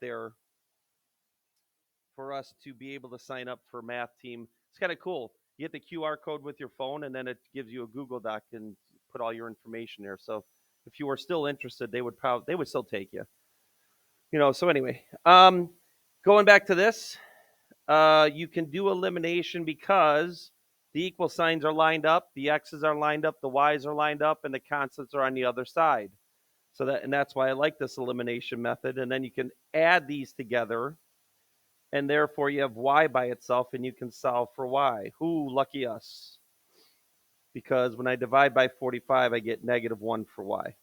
there for us to be able to sign up for Math Team. It's kind of cool. You get the QR code with your phone, and then it gives you a Google Doc and put all your information there. So if you were still interested, they would still take you. So anyway, going back to this, you can do elimination because the equal signs are lined up, the x's are lined up, the y's are lined up, and the constants are on the other side. And that's why I like this elimination method. And then you can add these together, and therefore you have y by itself, and you can solve for y. Lucky us. Because when I divide by 45, I get -1 for y.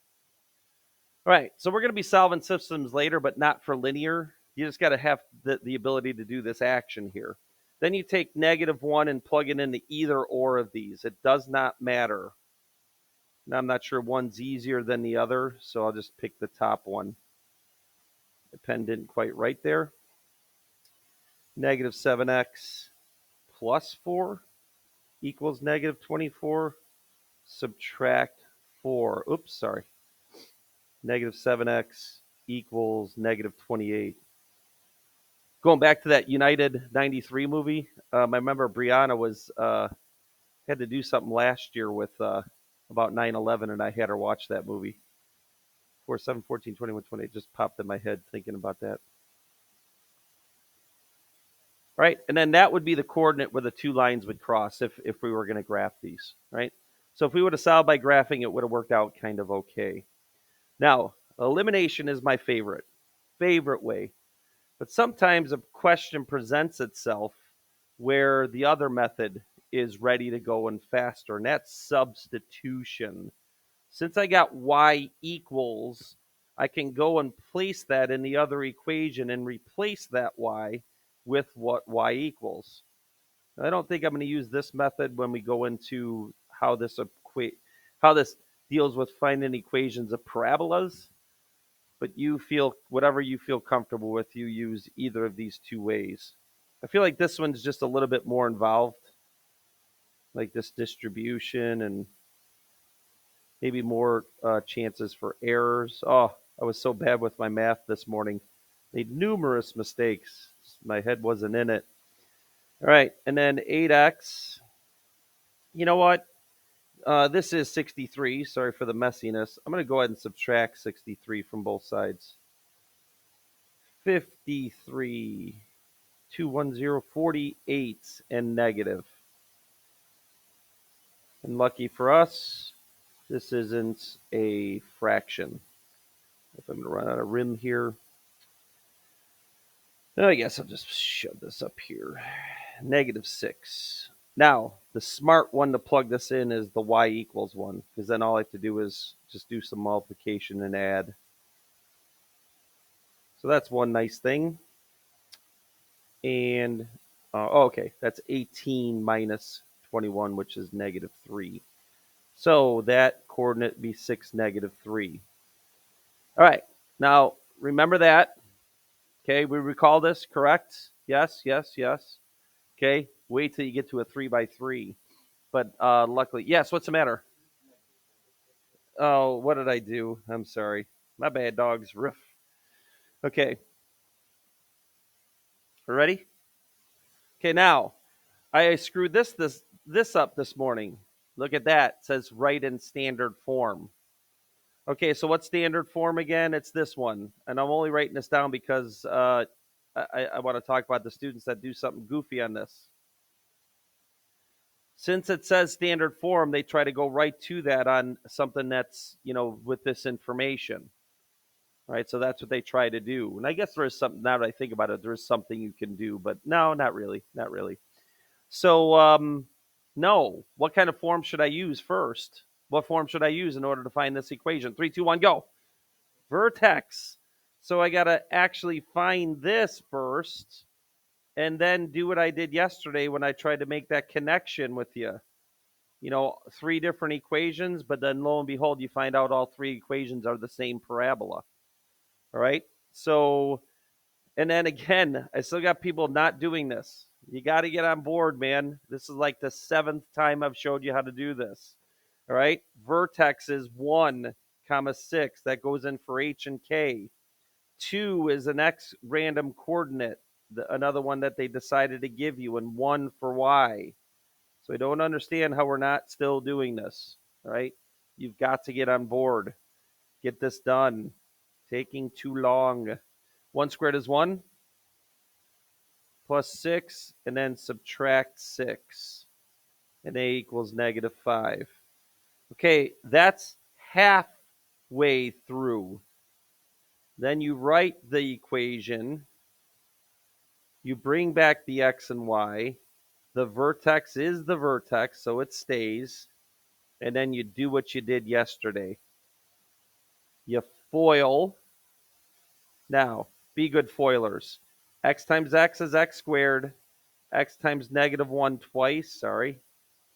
All right, so we're going to be solving systems later, but not for linear. You just got to have the ability to do this action here. Then you take -1 and plug it into either or of these. It does not matter. Now, I'm not sure one's easier than the other, so I'll just pick the top one. The pen didn't quite write there. -7x plus 4 equals -24. Subtract 4. Oops, sorry. -7x equals -28. Going back to that United 93 movie, I remember Brianna had to do something last year with about 9/11, and I had her watch that movie. 4, 7, 14, 21, 28 just popped in my head thinking about that. Right, and then that would be the coordinate where the two lines would cross if we were going to graph these, right? So if we would have solved by graphing, it would have worked out kind of okay. Now, elimination is my favorite way. But sometimes a question presents itself where the other method is ready to go and faster, and that's substitution. Since I got y equals, I can go and place that in the other equation and replace that y with what y equals. Now, I don't think I'm going to use this method when we go into how this deals with finding equations of parabolas. But whatever you feel comfortable with, you use either of these two ways. I feel like this one's just a little bit more involved, like this distribution and maybe more chances for errors. Oh, I was so bad with my math this morning. Made numerous mistakes. My head wasn't in it. All right, and then 8x. You know what? This is 63. Sorry for the messiness. I'm going to go ahead and subtract 63 from both sides. 53, 210, 48, and negative. And lucky for us, this isn't a fraction. If I'm going to run out of rim here, I guess I'll just shove this up here. -6. Now, the smart one to plug this in is the y equals one, because then all I have to do is just do some multiplication and add. So that's one nice thing. And, okay, that's 18 minus 21, which is -3. So that coordinate would be 6, -3. All right, now remember that. Okay, we recall this, correct? Yes, yes, yes. Okay, wait till you get to a 3 by 3. But luckily, yes, what's the matter? Oh, what did I do? I'm sorry. My bad, dogs. Riff. Okay. Ready? Okay, now I screwed this up this morning. Look at that. It says write in standard form. Okay, so what's standard form again? It's this one. And I'm only writing this down because I want to talk about the students that do something goofy on this. Since it says standard form, they try to go right to that on something that's, with this information. Right, so that's what they try to do. And I guess there is something, now that I think about it, there is something you can do, but no, not really. So, no, what kind of form should I use first? What form should I use in order to find this equation? 3, 2, 1, go. Vertex. So I got to actually find this first and then do what I did yesterday when I tried to make that connection with you. 3 different equations, but then lo and behold, you find out all 3 equations are the same parabola. All right. So, and then again, I still got people not doing this. You got to get on board, man. This is like the 7th time I've showed you how to do this. All right. Vertex is 1, 6. That goes in for H and K. 2 is an x random coordinate, another one that they decided to give you, and 1 for y. So I don't understand how we're not still doing this, right? You've got to get on board. Get this done. Taking too long. 1 squared is 1 plus 6, and then subtract 6. And a equals negative 5. Okay, that's halfway through. Then you write the equation. You bring back the x and y. The vertex is the vertex, so it stays. And then you do what you did yesterday. You FOIL. Now, be good FOILers. X times x is x squared. X times negative 1 twice,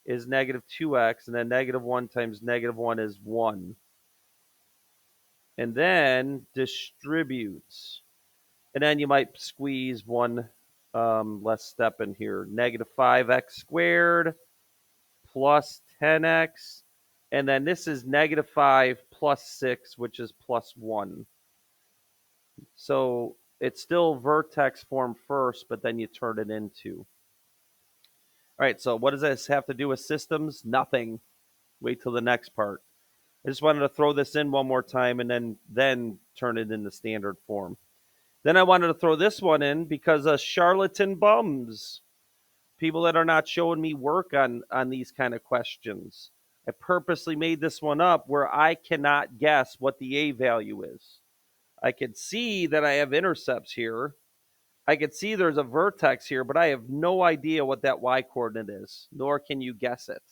is negative 2x. And then negative 1 times negative 1 is 1. And then distributes. And then you might squeeze one less step in here. Negative 5x squared plus 10x. And then this is negative 5 plus 6, which is plus 1. So it's still vertex form first, but then you turn it into. All right, so what does this have to do with systems? Nothing. Wait till the next part. I just wanted to throw this in one more time and then turn it into standard form. Then I wanted to throw this one in because of charlatan bums. People that are not showing me work on these kind of questions. I purposely made this one up where I cannot guess what the A value is. I could see that I have intercepts here. I could see there's a vertex here, but I have no idea what that y coordinate is, nor can you guess it.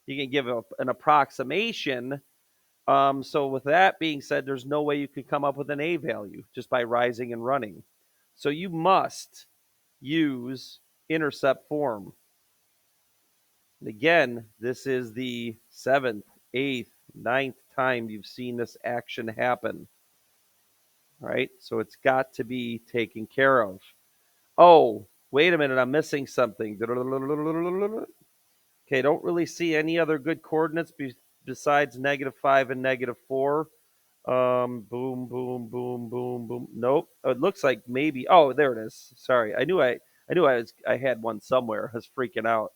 You can give an approximation. So with that being said, there's no way you could come up with an A value just by rising and running. So you must use intercept form. And again, this is the 7th, 8th, 9th time you've seen this action happen. All right, so it's got to be taken care of. Oh, wait a minute, I'm missing something. Okay, don't really see any other good coordinates besides negative 5 and negative 4. Boom, boom, boom, boom, boom. Nope. Oh, it looks like maybe. Oh, there it is. Sorry, I had one somewhere. I was freaking out.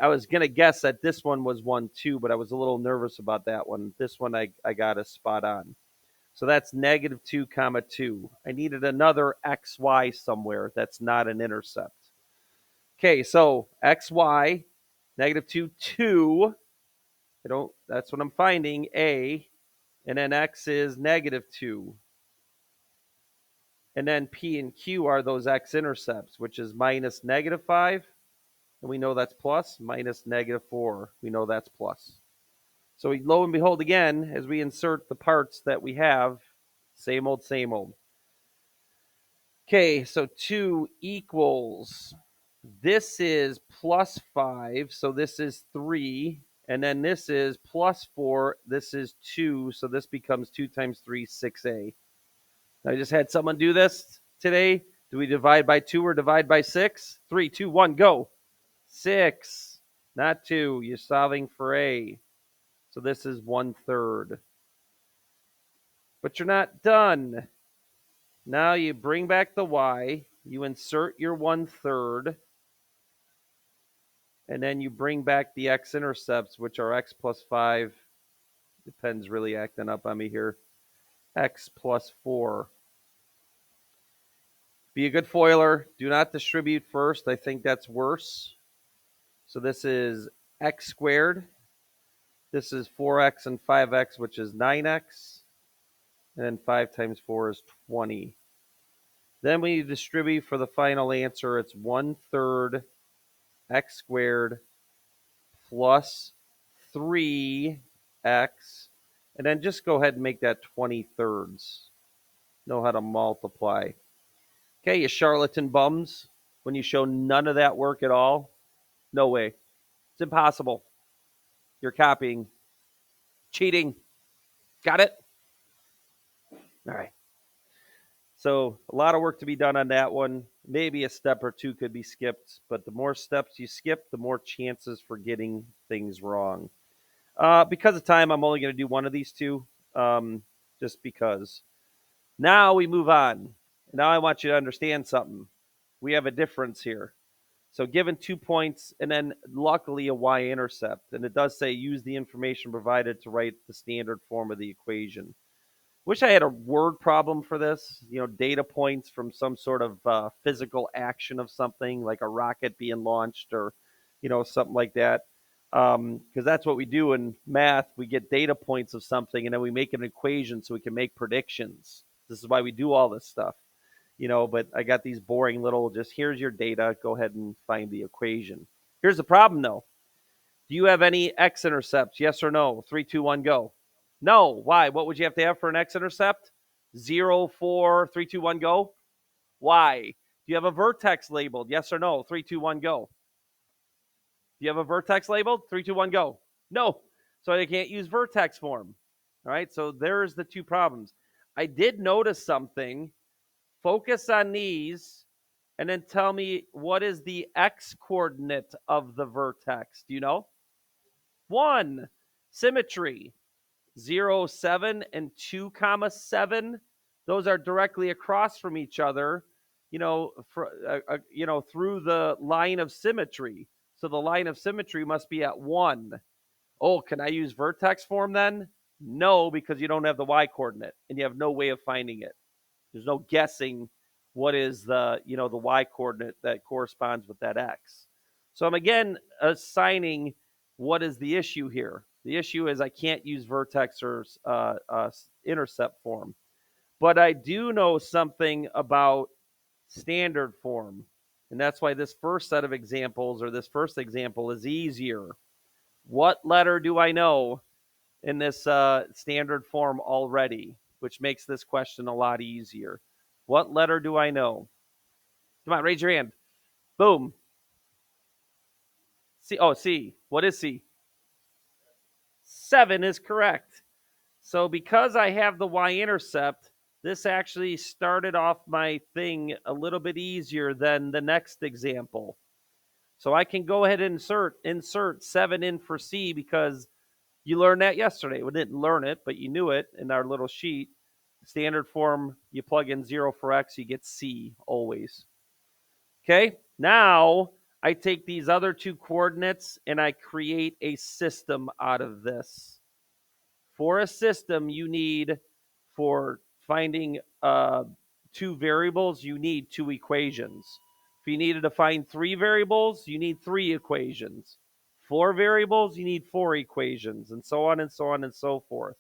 I was gonna guess that this one was 1, 2, but I was a little nervous about that one. This one I got a spot on. So that's negative 2, comma 2. I needed another xy somewhere that's not an intercept. Okay, so xy, negative 2, 2. That's what I'm finding, A. And then x is negative 2. And then P and Q are those x-intercepts, which is minus negative 5. And we know that's plus, minus negative 4. We know that's plus. So lo and behold, again, as we insert the parts that we have, same old, same old. Okay, so 2 equals, this is plus 5, so this is 3. And then this is plus 4, this is 2, so this becomes 2 times 3, 6a. I just had someone do this today. Do we divide by 2 or divide by 6? 3, 2, 1, go. 6, not 2. You're solving for A. So this is 1/3. But you're not done. Now you bring back the Y. You insert your 1/3. And then you bring back the x-intercepts, which are x plus 5. The pen's really acting up on me here. X plus 4. Be a good foiler. Do not distribute first. I think that's worse. So this is x squared. This is 4x and 5x, which is 9x. And then 5 times 4 is 20. Then when you distribute for the final answer, it's 1/3 x squared plus 3x. And then just go ahead and make that 20/3. Know how to multiply. Okay, you charlatan bums. When you show none of that work at all, no way. It's impossible. You're copying. Cheating. Got it? All right. So a lot of work to be done on that one. Maybe a step or two could be skipped, but the more steps you skip, the more chances for getting things wrong. Because of time, I'm only going to do one of these two, just because. Now we move on. Now I want you to understand something. We have a difference here. So given 2 points and then luckily a y-intercept. And it does say use the information provided to write the standard form of the equation. Wish I had a word problem for this. Data points from some sort of physical action of something like a rocket being launched or, something like that. Because that's what we do in math. We get data points of something and then we make an equation so we can make predictions. This is why we do all this stuff. But I got these boring little just here's your data. Go ahead and find the equation. Here's the problem though. Do you have any x-intercepts? Yes or no? 3, 2, 1, go. No. Why? What would you have to have for an x-intercept? 0, 4, 3, 2, 1, go. Why? Do you have a vertex labeled? Yes or no? 3, 2, 1, go. Do you have a vertex labeled? 3, 2, 1, go. No. So I can't use vertex form. All right. So there's the two problems. I did notice something. Focus on these and then tell me what is the x coordinate of the vertex. Do you know? 1. Symmetry. 0, 7 and 2 comma 7. Those are directly across from each other, through the line of symmetry. So the line of symmetry must be at 1. Oh, can I use vertex form then? No, because you don't have the y coordinate and you have no way of finding it. There's no guessing what is the y coordinate that corresponds with that x. So I'm again assigning what is the issue here. The issue is I can't use vertex or intercept form. But I do know something about standard form. And that's why this first set of examples or this first example is easier. What letter do I know in this standard form already, which makes this question a lot easier? What letter do I know? Come on, raise your hand. Boom. C. Oh, C. What is C? 7 is correct. So because I have the y-intercept, this actually started off my thing a little bit easier than the next example. So I can go ahead and insert 7 in for C because you learned that yesterday. We didn't learn it, but you knew it in our little sheet. Standard form, you plug in 0 for x, you get C always. Okay, now I take these other two coordinates and I create a system out of this. For a system, you need, for finding two variables, you need two equations. If you needed to find three variables, you need three equations. 4 variables, you need 4 equations, and so on and so on and so forth.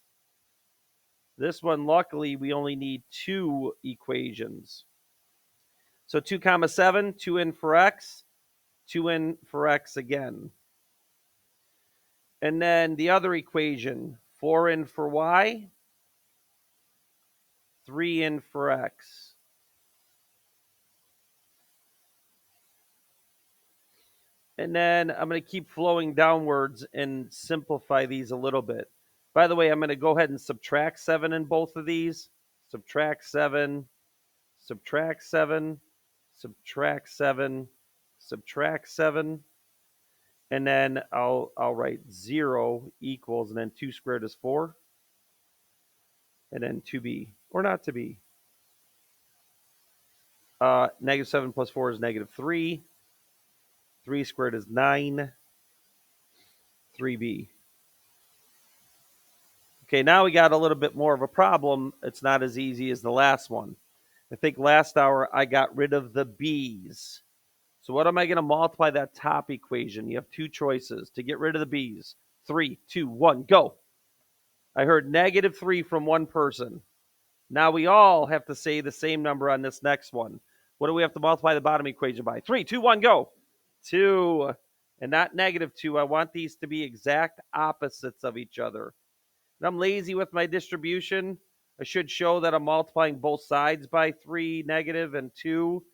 This one, luckily, we only need 2 equations. So 2 comma 7, 2 in for x, 2 in for x again. And then the other equation, 4 in for y, 3 in for x. And then I'm going to keep flowing downwards and simplify these a little bit. By the way, I'm going to go ahead and subtract 7 in both of these. Subtract 7, subtract 7, subtract 7, subtract 7. And then I'll write 0 equals, and then 2 squared is 4. And then 2b, or not to be. Negative 7 plus 4 is negative 3. 3 squared is 9. 3b. Okay, now we got a little bit more of a problem. It's not as easy as the last one. I think last hour I got rid of the b's. So what am I going to multiply that top equation? You have two choices to get rid of the b's. 3, 2, 1, go. I heard negative 3 from one person. Now we all have to say the same number on this next one. What do we have to multiply the bottom equation by? 3, 2, 1, go. 2, and not negative 2. I want these to be exact opposites of each other. And I'm lazy with my distribution. I should show that I'm multiplying both sides by 3, negative, and 2.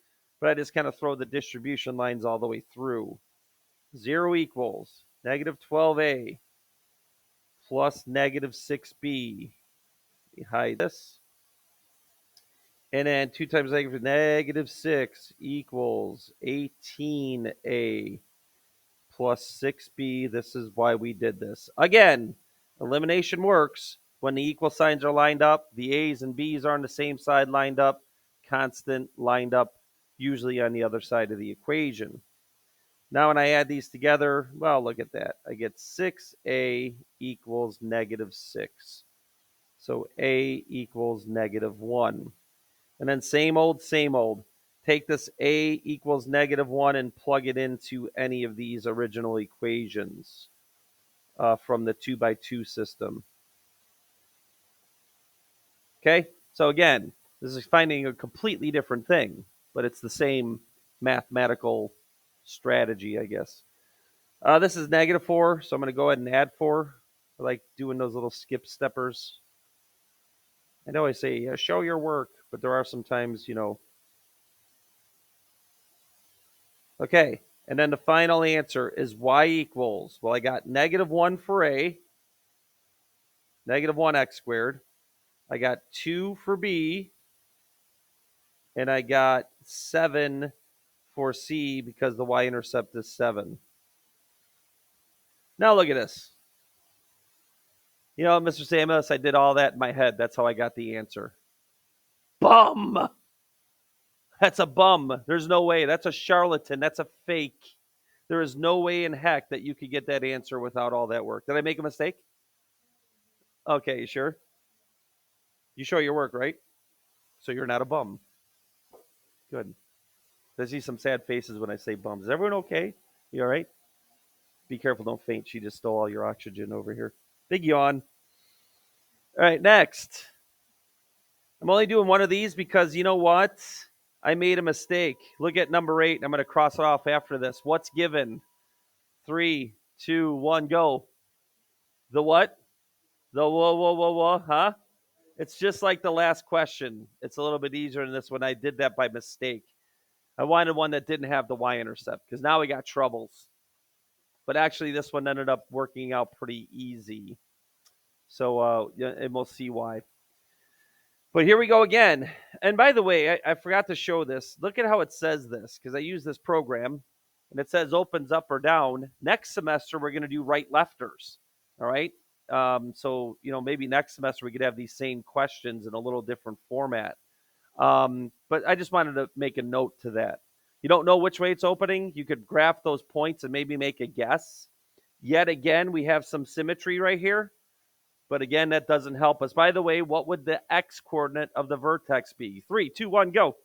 But I just kind of throw the distribution lines all the way through. 0 equals negative 12a plus negative 6b. We hide this. And then 2 times negative 6 equals 18a plus 6b. This is why we did this. Again, elimination works, when the equal signs are lined up, the A's and B's are on the same side lined up, constant lined up, usually on the other side of the equation. Now when I add these together, well, look at that. I get 6A equals negative 6. So A equals negative 1. And then same old, same old. Take this A equals negative 1 and plug it into any of these original equations from the 2 by 2 system. Okay? So again, this is finding a completely different thing, but it's the same mathematical strategy, I guess. This is negative 4, so I'm going to go ahead and add 4. I like doing those little skip steppers. I know I say, yeah, show your work, but there are some times, Okay, and then the final answer is y equals, well, I got negative 1 for A, negative 1x squared. I got 2 for B, and I got 7 for C because the y-intercept is 7. Now look at this. Mr. Samus, I did all that in my head. That's how I got the answer. Bum! That's a bum. There's no way. That's a charlatan. That's a fake. There is no way in heck that you could get that answer without all that work. Did I make a mistake? Okay, you sure? You show your work, right? So you're not a bum. Good. I see some sad faces when I say bums. Is everyone okay? You all right? Be careful, don't faint. She just stole all your oxygen over here. Big yawn. All right, next. I'm only doing one of these because you know what? I made a mistake. Look at number 8. I'm going to cross it off after this. What's given? 3, 2, 1, go. The what? The whoa, huh? It's just like the last question. It's a little bit easier than this one. I did that by mistake. I wanted one that didn't have the y-intercept because now we got troubles. But actually, this one ended up working out pretty easy. So, and we'll see why. But here we go again. And by the way, I forgot to show this. Look at how it says this because I use this program and it says opens up or down. Next semester, we're going to do right lefters. All right. So, maybe next semester we could have these same questions in a little different format. But I just wanted to make a note to that. You don't know which way it's opening. You could graph those points and maybe make a guess. Yet again, we have some symmetry right here. But again, that doesn't help us. By the way, what would the x coordinate of the vertex be? 3, 2, 1, go.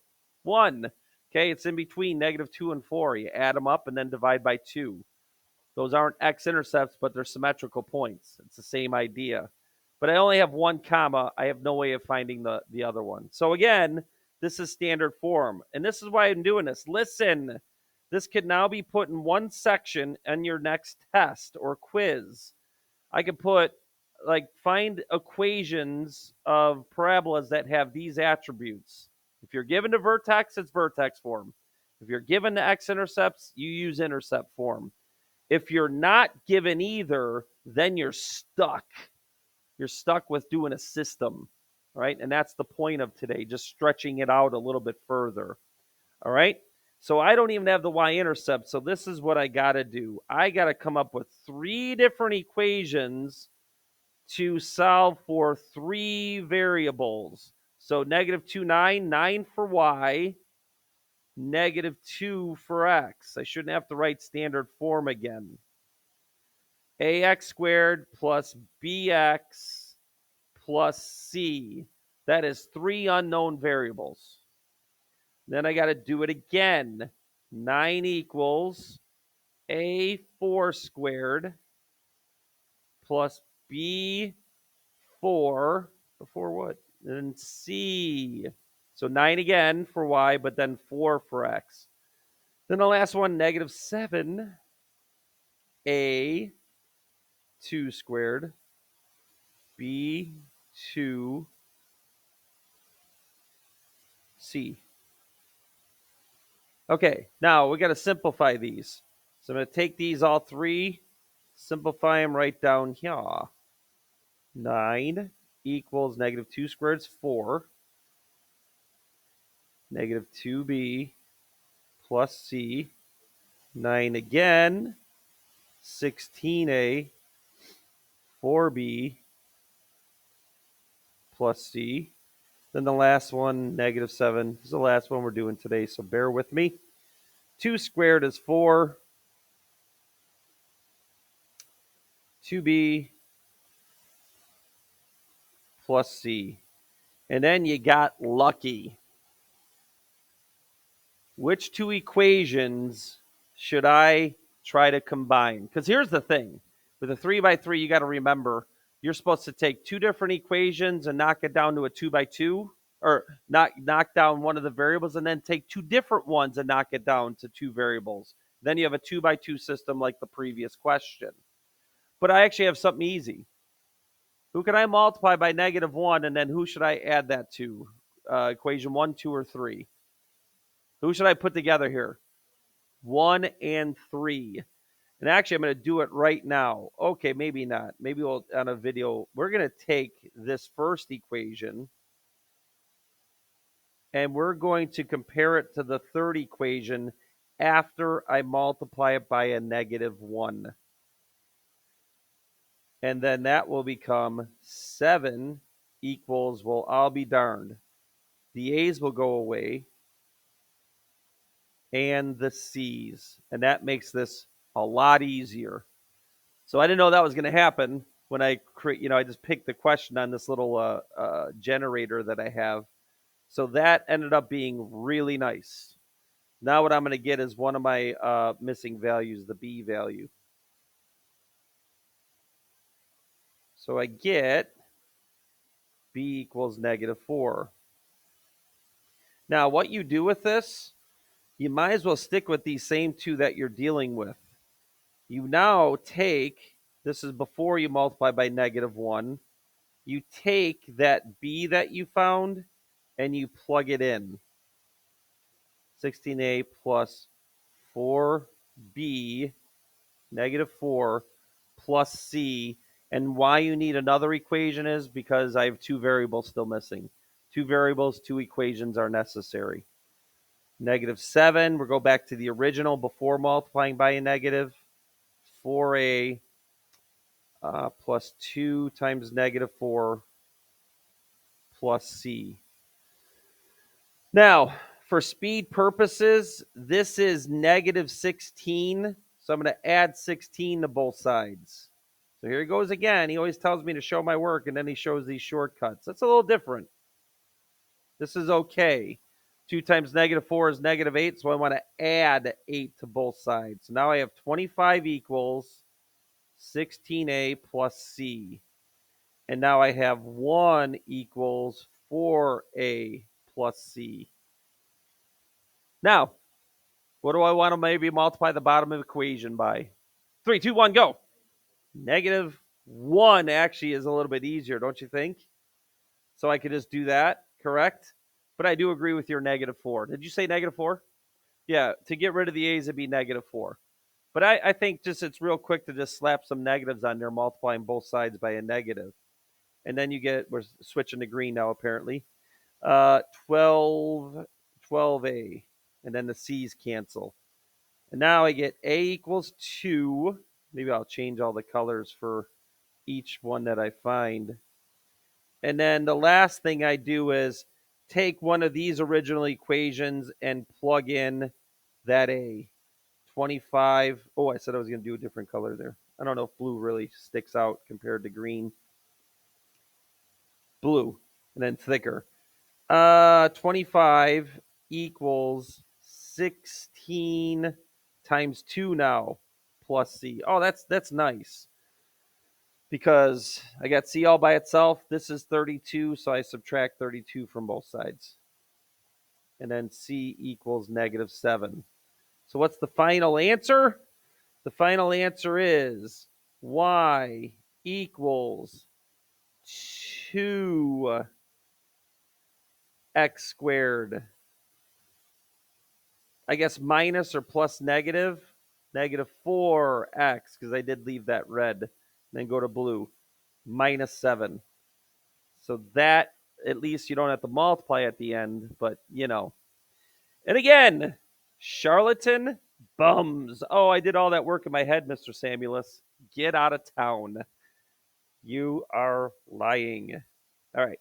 1. Okay, it's in between negative 2 and 4. You add them up and then divide by 2. Those aren't x-intercepts, but they're symmetrical points. It's the same idea. But I only have 1 comma. I have no way of finding the other one. So again, this is standard form. And this is why I'm doing this. Listen, this could now be put in one section in your next test or quiz. I could put, find equations of parabolas that have these attributes. If you're given the vertex, it's vertex form. If you're given the x-intercepts, you use intercept form. If you're not given either, then you're stuck. You're stuck with doing a system, right? And that's the point of today, just stretching it out a little bit further, all right? So I don't even have the y-intercept, so this is what I got to do. I got to come up with 3 different equations to solve for 3 variables. So negative 2, 9, 9 for y, negative 2 for x. I shouldn't have to write standard form again. Ax squared plus bx plus c. That is 3 unknown variables. Then I got to do it again. 9 equals a4 squared plus b4 before what? And c. So 9 again for y, but then 4 for x. Then the last one, negative 7 a2 squared b2 c. Okay, now we got to simplify these. So I'm going to take these all 3, simplify them right down here. 9 equals negative 2 squared is 4. Negative 2b plus c. 9 again. 16a, 4b, plus c. Then the last one, negative 7. This is the last one we're doing today, so bear with me. 2 squared is 4. 2b plus c. And then you got lucky. Which two equations should I try to combine? Because here's the thing. With a 3 by 3, you got to remember you're supposed to take two different equations and knock it down to a 2 by 2, or knock down one of the variables and then take two different ones and knock it down to two variables. Then you have a 2 by 2 system like the previous question. But I actually have something easy. Who can I multiply by negative 1, and then who should I add that to? Equation 1, 2, or 3? Who should I put together here? 1 and 3. And actually, I'm going to do it right now. Okay, maybe not. Maybe we'll on a video. We're going to take this first equation and we're going to compare it to the third equation after I multiply it by a negative 1. And then that will become 7 equals, well, I'll be darned. The A's will go away and the C's. And that makes this a lot easier. So I didn't know that was going to happen when I create, I just picked the question on this little generator that I have. So that ended up being really nice. Now what I'm going to get is one of my missing values, the B value. So I get B equals negative 4. Now what you do with this, you might as well stick with these same two that you're dealing with. You now take, this is before you multiply by negative 1, you take that B that you found and you plug it in. 16a plus 4b, negative 4, plus c. And why you need another equation is because I have two variables still missing. Two variables, two equations are necessary. Negative 7, we'll go back to the original before multiplying by a negative. 4a plus 2 times negative 4 plus c. Now, for speed purposes, this is negative 16. So I'm going to add 16 to both sides. So here he goes again. He always tells me to show my work, and then he shows these shortcuts. That's a little different. This is okay. 2 times negative 4 is negative 8, so I want to add 8 to both sides. So now I have 25 equals 16a plus c. And now I have 1 equals 4a plus c. Now, what do I want to maybe multiply the bottom of the equation by? 3, 2, 1, go. Negative 1 actually is a little bit easier, don't you think? So I could just do that, correct? But I do agree with your negative 4. Did you say negative 4? Yeah, to get rid of the A's, it'd be negative 4. But I think just it's real quick to just slap some negatives on there, multiplying both sides by a negative. And then you get, we're switching to green now apparently, 12, 12a. And then the C's cancel. And now I get a equals 2. Maybe I'll change all the colors for each one that I find. And then the last thing I do is take one of these original equations and plug in that a. 25. Oh, I said I was going to do a different color there. I don't know if blue really sticks out compared to green. Blue, and then thicker. 25 equals 16 times 2 now plus c. Oh, that's nice. Because I got c all by itself. This is 32, so I subtract 32 from both sides. And then c equals negative 7. So what's the final answer? The final answer is y equals 2x squared. I guess minus or plus negative 4x, because I did leave that red. Then go to blue, minus 7. So that, at least you don't have to multiply at the end, but And again, charlatan bums. Oh, I did all that work in my head, Mr. Samuelus. Get out of town. You are lying. All right.